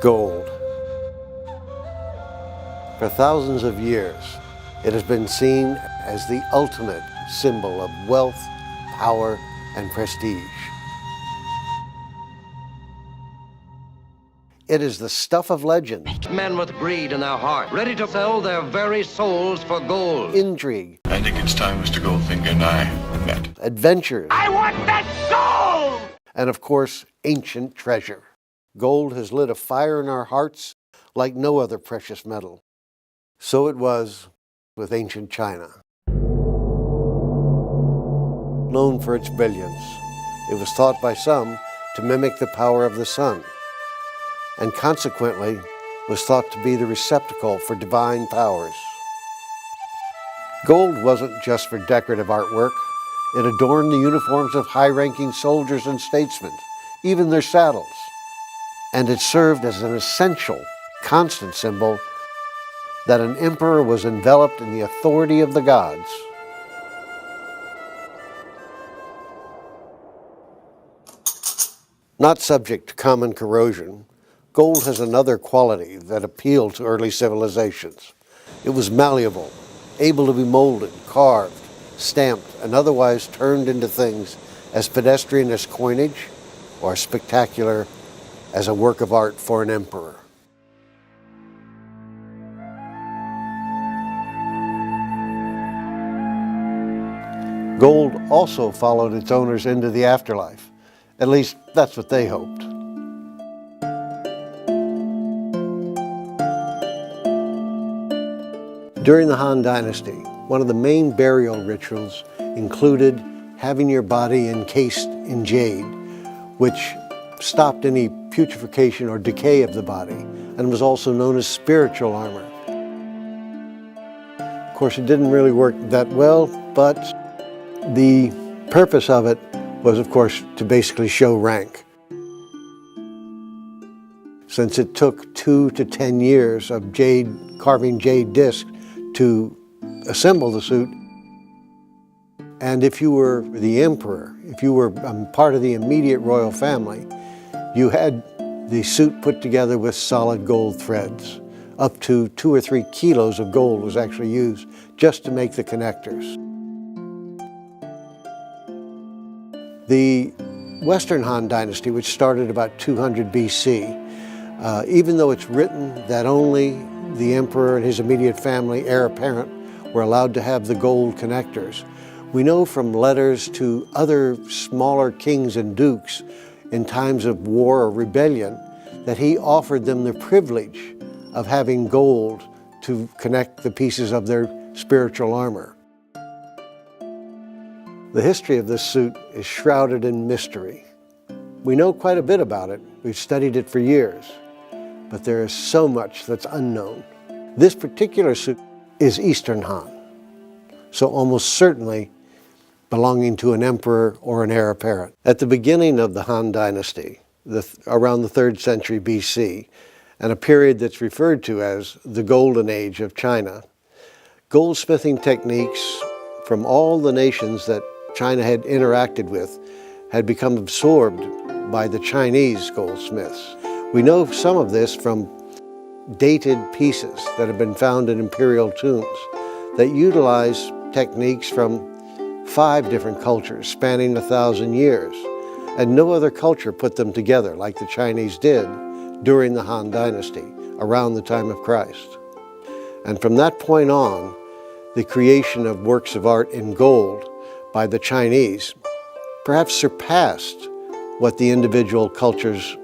Gold. For thousands of years, it has been seen as the ultimate symbol of wealth, power, and prestige. It is the stuff of legend. Men with greed in their heart, ready to sell their very souls for gold. Intrigue. I think it's time Mr. Goldfinger and I met. Adventures. I want that gold! And of course, ancient treasure. Gold has lit a fire in our hearts like no other precious metal. So it was with ancient China. Known for its brilliance, it was thought by some to mimic the power of the sun, and consequently was thought to be the receptacle for divine powers. Gold wasn't just for decorative artwork. It adorned the uniforms of high-ranking soldiers and statesmen, even their saddles. And it served as an essential, constant symbol that an emperor was enveloped in the authority of the gods. Not subject to common corrosion, gold has another quality that appealed to early civilizations. It was malleable, able to be molded, carved, stamped, and otherwise turned into things as pedestrian as coinage or spectacular as a work of art for an emperor. Gold also followed its owners into the afterlife. At least, that's what they hoped. During the Han Dynasty, one of the main burial rituals included having your body encased in jade, which stopped any putrefaction or decay of the body, and was also known as spiritual armor. Of course, it didn't really work that well, but the purpose of it was, of course, to basically show rank. Since it took 2 to 10 years of carving jade discs to assemble the suit, and if you were the emperor, if you were part of the immediate royal family, you had the suit put together with solid gold threads. Up to 2 or 3 kilos of gold was actually used just to make the connectors. The Western Han Dynasty, which started about 200 BC, even though it's written that only the emperor and his immediate family, heir apparent, were allowed to have the gold connectors, we know from letters to other smaller kings and dukes in times of war or rebellion that he offered them the privilege of having gold to connect the pieces of their spiritual armor. The history of this suit is shrouded in mystery. We know quite a bit about it. We've studied it for years, but there is so much that's unknown. This particular suit is Eastern Han, so almost certainly belonging to an emperor or an heir apparent. At the beginning of the Han Dynasty, around the 3rd century BC, and a period that's referred to as the Golden Age of China, goldsmithing techniques from all the nations that China had interacted with had become absorbed by the Chinese goldsmiths. We know some of this from dated pieces that have been found in imperial tombs that utilize techniques from 5 different cultures spanning 1,000 years, and no other culture put them together like the Chinese did during the Han Dynasty, around the time of Christ. And from that point on, the creation of works of art in gold by the Chinese perhaps surpassed what the individual cultures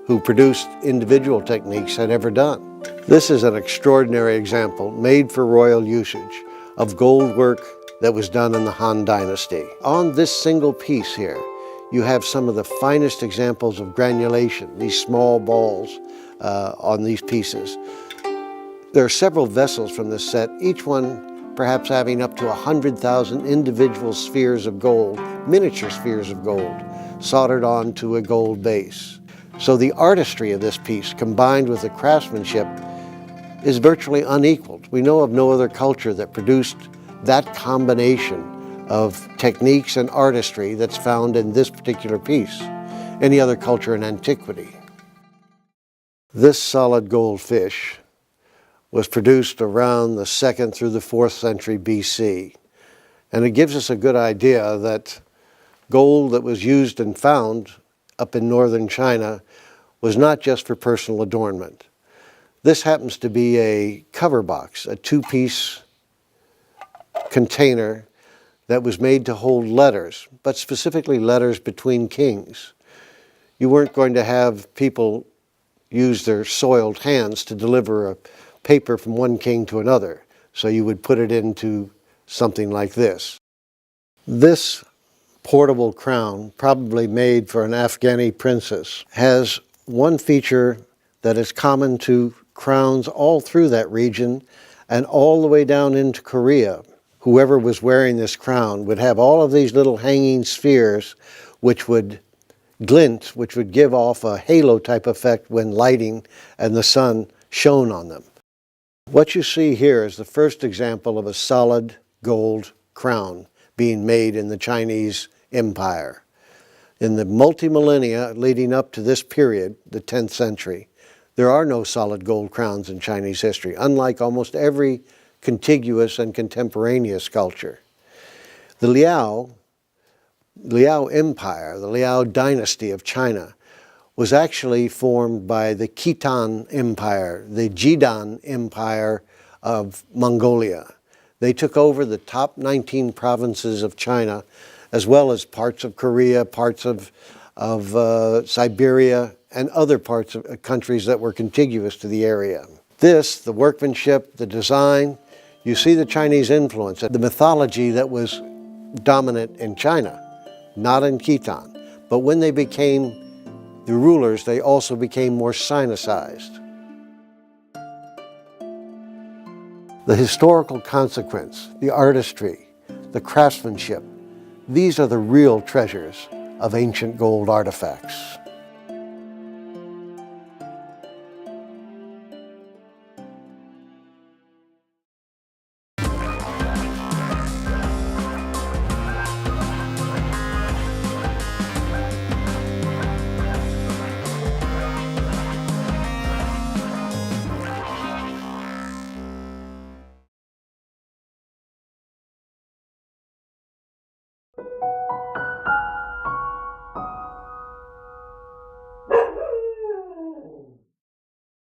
who produced individual techniques had ever done. This is an extraordinary example made for royal usage of gold work that was done in the Han Dynasty. On this single piece here, you have some of the finest examples of granulation, these small balls on these pieces. There are several vessels from this set, each one perhaps having up to 100,000 individual spheres of gold, miniature spheres of gold, soldered onto a gold base. So the artistry of this piece, combined with the craftsmanship, is virtually unequaled. We know of no other culture that produced that combination of techniques and artistry that's found in this particular piece, any other culture in antiquity. This solid gold fish was produced around the 2nd through the 4th century BC. And it gives us a good idea that gold that was used and found up in northern China was not just for personal adornment. This happens to be a cover box, a 2-piece container that was made to hold letters, but specifically letters between kings. You weren't going to have people use their soiled hands to deliver a paper from one king to another, so you would put it into something like this. This portable crown, probably made for an Afghani princess, has one feature that is common to crowns all through that region and all the way down into Korea. Whoever was wearing this crown would have all of these little hanging spheres which would glint, which would give off a halo type effect when lighting and the sun shone on them. What you see here is the first example of a solid gold crown being made in the Chinese Empire. In the multi-millennia leading up to this period, the 10th century, there are no solid gold crowns in Chinese history, unlike almost every contiguous and contemporaneous culture. The Liao Empire, the Liao dynasty of China, was actually formed by the Khitan Empire, the Jidan Empire of Mongolia. They took over the top 19 provinces of China, as well as parts of Korea, parts of Siberia, and other parts of countries that were contiguous to the area. This, the workmanship, the design, you see the Chinese influence, the mythology that was dominant in China, not in Khitan. But when they became the rulers, they also became more Sinicized. The historical consequence, the artistry, the craftsmanship, these are the real treasures of ancient gold artifacts.